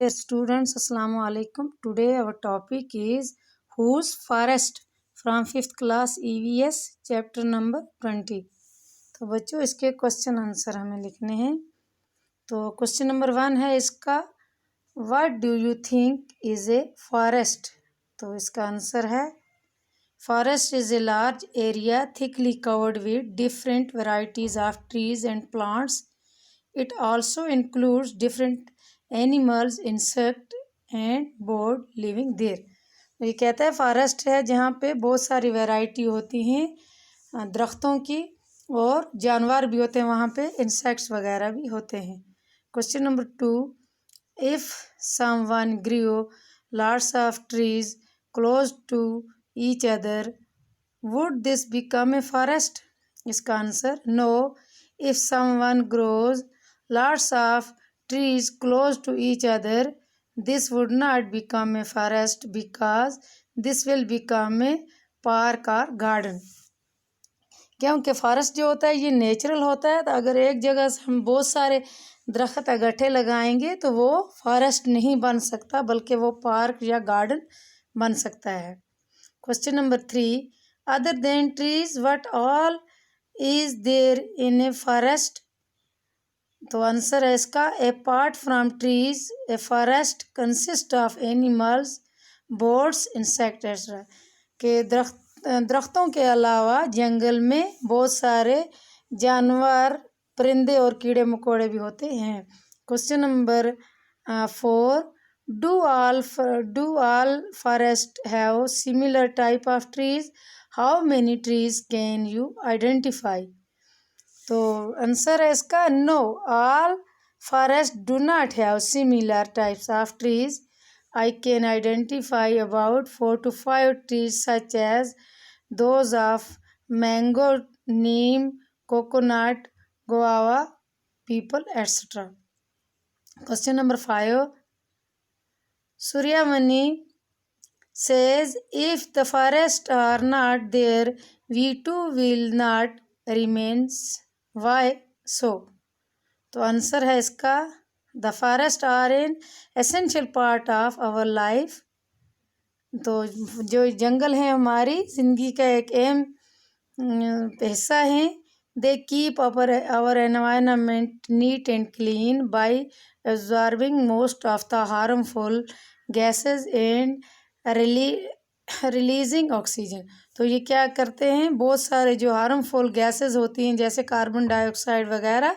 Dear students, Assalamu alaikum. Today our topic is Whose Forest from 5th class EVS chapter number 20. तो बच्चों इसके question answer हमें लिखने हैं। तो क्वेश्चन नंबर 1 है इसका, What do you think is a forest? तो इसका आंसर है Forest is a large area thickly covered with different varieties of trees and plants. It also includes different animals, insect and bird living there. ये कहता है forest है जहाँ पे बहुत सारी वैरायटी होती हैं दरख्तों की और जानवर भी होते हैं, वहाँ पे इंसेक्ट्स वगैरह भी होते हैं। Question number 2, if someone grew lots of trees close to each other, would this become a forest? इसका answer no. If someone grows lots of trees close to each other, this would not become a forest because this will become a park or garden. क्योंकि forest जो होता है ये natural होता है, तो अगर एक जगह से हम बहुत सारे दरख्त इकट्ठे लगाएंगे तो वो फॉरेस्ट नहीं बन सकता, बल्कि वो पार्क या गार्डन बन सकता है। Question number 3, other than trees what all is there in a forest? तो आंसर है इसका apart from trees a forest consist of animals, birds, insect etcetera. के दरख्तों के अलावा जंगल में बहुत सारे जानवर, परिंदे और कीड़े मकोड़े भी होते हैं। Question number 4, do all forest have similar type of trees? How many trees can you identify? तो आंसर है इसका no, all forest do not have similar types of trees. I can identify about 4 to 5 trees such as those of mango, neem, coconut, guava, people, etc. Question number 5. Suryamani says, if the forests are not there, we too will not remain. Why so? तो answer है इसका the forest are an essential part of our life. तो जो जंगल हैं हमारी ज़िंदगी का एक अहम हिस्सा हैं. They keep our environment neat and clean by absorbing most of the harmful gases and releasing oxygen. तो ये क्या करते हैं, बहुत सारे जो हार्मफुल गैसेस होती हैं जैसे कार्बन डाइऑक्साइड वगैरह,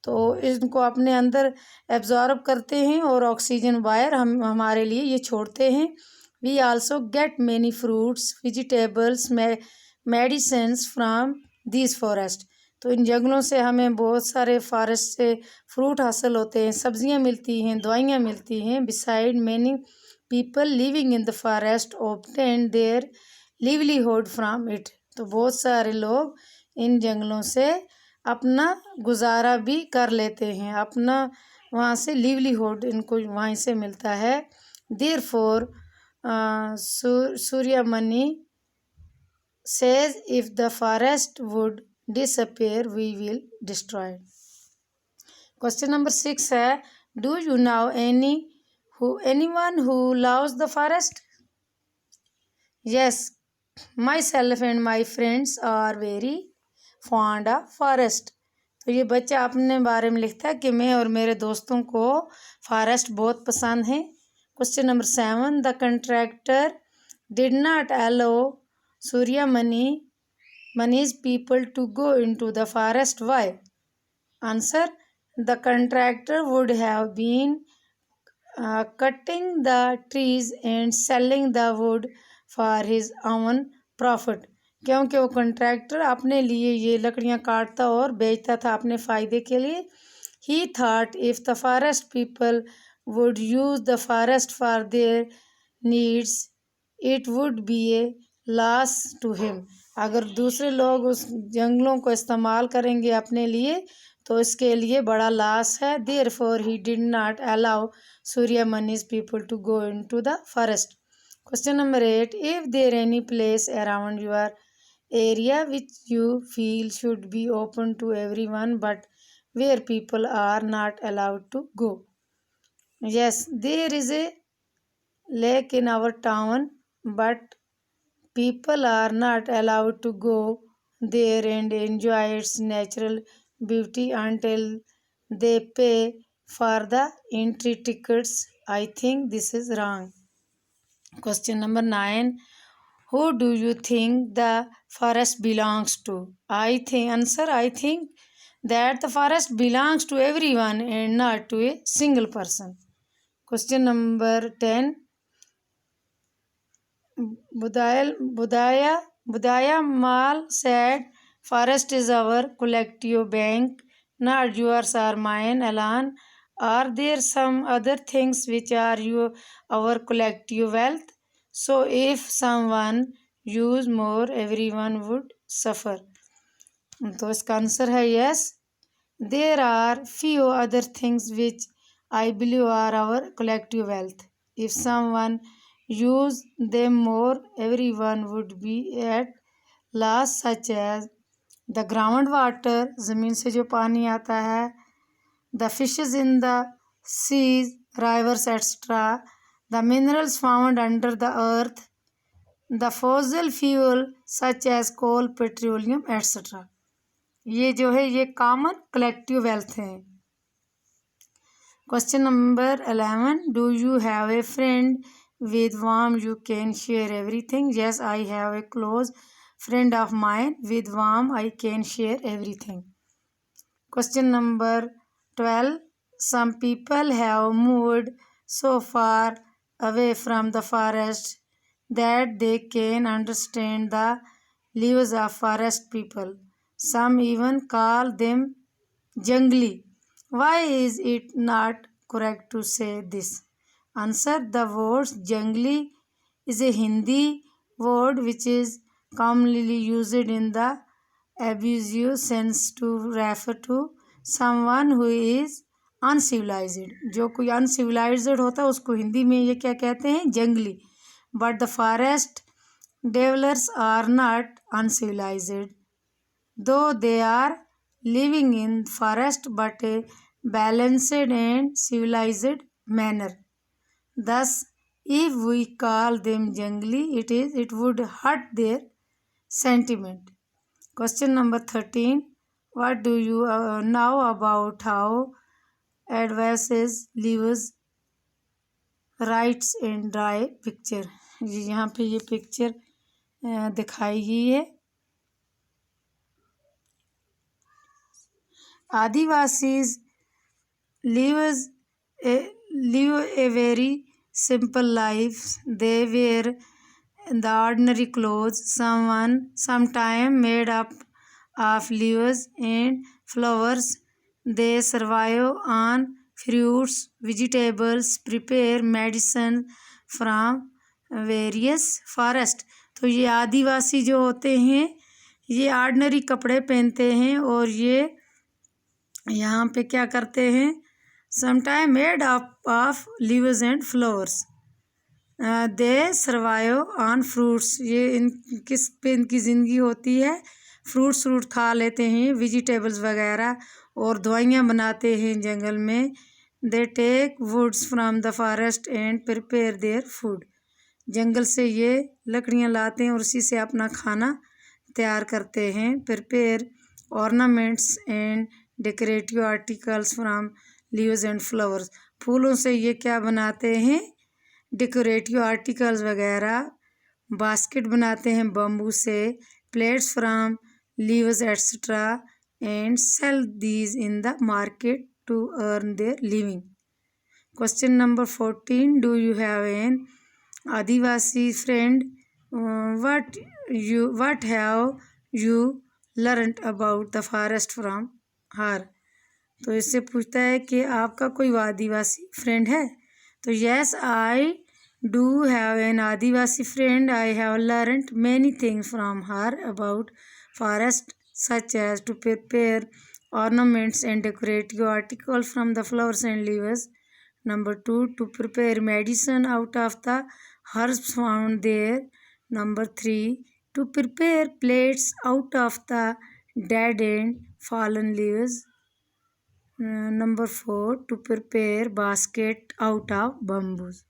तो इनको अपने अंदर एब्जॉर्ब करते हैं और ऑक्सीजन वायर हमारे लिए ये छोड़ते हैं. We also get many fruits, vegetables, medicines from this forest. तो इन जंगलों से हमें बहुत सारे फॉरेस्ट से फ्रूट हासिल होते हैं, सब्जियां मिलती हैं, दवाइयाँ मिलती हैं. Beside many people living in the forest obtain their livelihood from it. तो बहुत सारे लोग इन जंगलों से अपना गुजारा भी कर लेते हैं, अपना वहाँ से लिवलीहुड इनको वहीं से मिलता है. Therefore Suryamani says, if the forest would disappear, we will destroy it. Question number 6 है, do you know anyone who loves the forest? Yes, myself and my friends are very fond of forest. तो ये बच्चा अपने बारे में लिखता है कि मैं और मेरे दोस्तों को फॉरेस्ट बहुत पसंद है. Question number 7, the contractor did not allow Suryamani's people to go into the forest. Why? Answer, the contractor would have been cutting the trees and selling the wood for his own profit. क्योंकि वो contractor अपने लिए ये लकड़ियाँ काटता और बेचता था अपने फ़ायदे के लिए. He thought if the forest people would use the forest for their needs, it would be a loss to him. अगर दूसरे लोग उस जंगलों को इस्तेमाल करेंगे अपने लिए तो इसके लिए बड़ा लॉस है. Therefore he did not allow Suryamani's people to go into the forest. Question number 8, if there any place around your area which you feel should be open to everyone but where people are not allowed to go? Yes, there is a lake in our town, but people are not allowed to go there and enjoy its natural beauty until they pay for the entry tickets. I think this is wrong. Question number 9. Who do you think the forest belongs to? I think that the forest belongs to everyone and not to a single person. Question number 10. Budaya Mal said, forest is our collective bank, not yours or mine, Alan. Are there some other things which are our collective wealth? So if someone use more, everyone would suffer. तो इसका answer है yes. There are few other things which I believe are our collective wealth. If someone use them more, everyone would be at loss, such as the groundwater, ज़मीन से जो पानी आता है, the fishes in the seas, rivers, etc., the minerals found under the earth, the fossil fuel such as coal, petroleum, etc. ये जो है ये कॉमन कलेक्टिव वेल्थ है. Question number 11. Do you have a friend with whom you can share everything? Yes, I have a close friend of mine with whom I can share everything. Question number 12. Some people have moved so far away from the forest that they can understand the lives of forest people. Some even call them jungli. Why is it not correct to say this? Answer. The word jungli is a Hindi word which is commonly used in the abusive sense to refer to someone who is uncivilized. जो कोई uncivilized होता है उसको हिंदी में ये क्या कहते हैं? जंगली. But the forest dwellers are not uncivilized, though they are living in forest but a balanced and civilized manner. Thus, if we call them jungli, it would hurt their sentiment. Question number 13. What do you know about how advances leaves writes and dry picture? यहाँ पे ये picture दिखाई गई है. Adivasis live a very simple life. They wear the ordinary clothes, sometime made up of leaves and flowers. They survive on fruits, vegetables, prepare medicine from various forest. तो ये आदिवासी जो होते हैं ये ऑर्डिनरी कपड़े पहनते हैं और ये यहाँ पे क्या करते हैं? Sometime made up of leaves and flowers. They survive on fruits. ये किस पे इनकी ज़िंदगी होती है? फ्रूट खा लेते हैं, वेजिटेबल्स वगैरह, और दवाइयाँ बनाते हैं जंगल में. They take woods from the forest and prepare their food. जंगल से ये लकड़ियाँ लाते हैं और उसी से अपना खाना तैयार करते हैं. Prepare ornaments and decorative articles from leaves and flowers. फूलों से ये क्या बनाते हैं? डेकोरेटिव आर्टिकल्स वगैरह. बास्केट बनाते हैं बम्बू से. Plates from leaves etcetera and sell these in the market to earn their living. Question number 14. Do you have an adivasi friend? what have you learned about the forest from her? तो इससे पूछता है कि आपका कोई आदिवासी friend है. तो yes, I do have an adivasi friend. I have learned many things from her about forest, such as to prepare ornaments and decorative articles from the flowers and leaves. Number 2, to prepare medicine out of the herbs found there. Number 3, to prepare plates out of the dead and fallen leaves. Number 4, to prepare basket out of bamboos.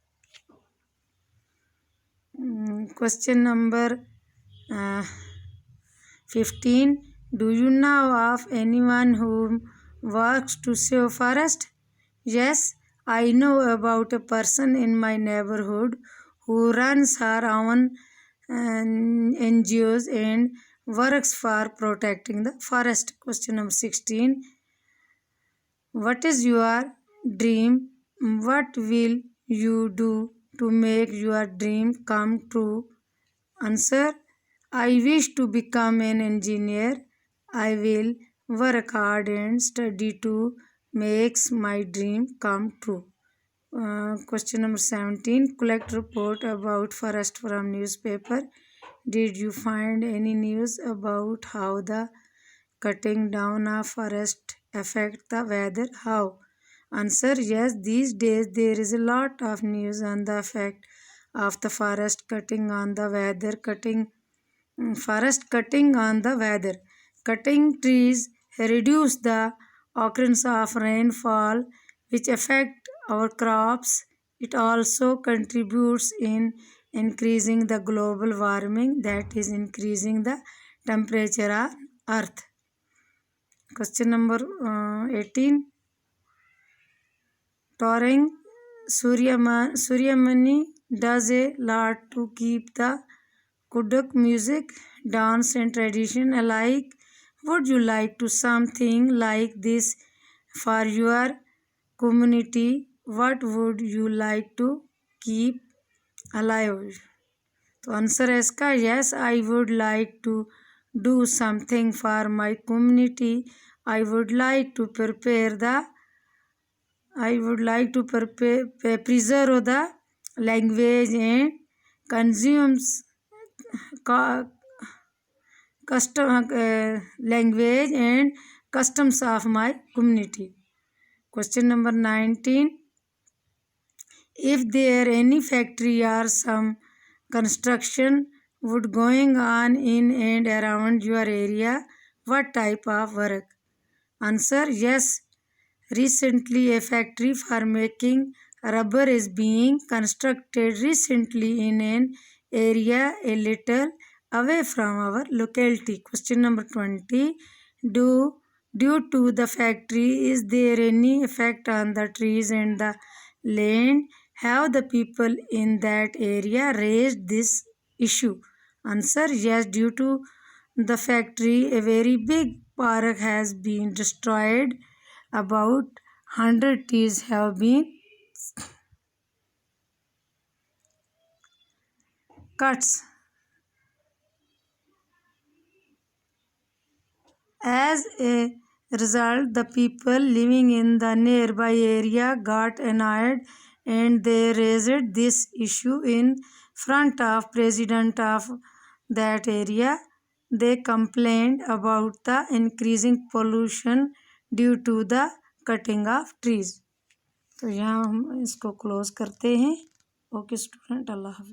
Question number 15. Do you know of anyone who works to save forest? Yes, I know about a person in my neighborhood who runs her own NGOs and works for protecting the forest. Question number 16. What is your dream? What will you do to make your dream come true? Answer: I wish to become an engineer. I will work hard and study to make my dream come true. Question number 17. Collect report about forest from newspaper. Did you find any news about how the cutting down of forest affect the weather? How? Answer: yes, these days there is a lot of news on the effect of the forest cutting on the weather. Forest cutting on the weather. Cutting trees reduce the occurrence of rainfall, which affect our crops. It also contributes in increasing the global warming, that is increasing the temperature of earth. Question number 18. Touring Suryamani does a lot to keep the Kudak music, dance and tradition alike. Would you like to something like this for your community? What would you like to keep alive? तो answer है इसका yes, I would like to do something for my community. I would like to preserve the language and consumes language and customs of my community. Question number 19. If there any factory or some construction would going on in and around your area, what type of work? Answer: yes. Recently, a factory for making rubber is being constructed recently in an area a little away from our locality. Question number 20. Due to the factory, is there any effect on the trees and the land? Have the people in that area raised this issue? Answer: yes, due to the factory, a very big park has been destroyed. About 100 trees have been cut. As a result, the people living in the nearby area got annoyed and they raised this issue in front of president of that area. They complained about the increasing pollution due to the cutting of trees. तो यहाँ हम इसको close करते हैं. Okay student, अल्लाह हाफिज़.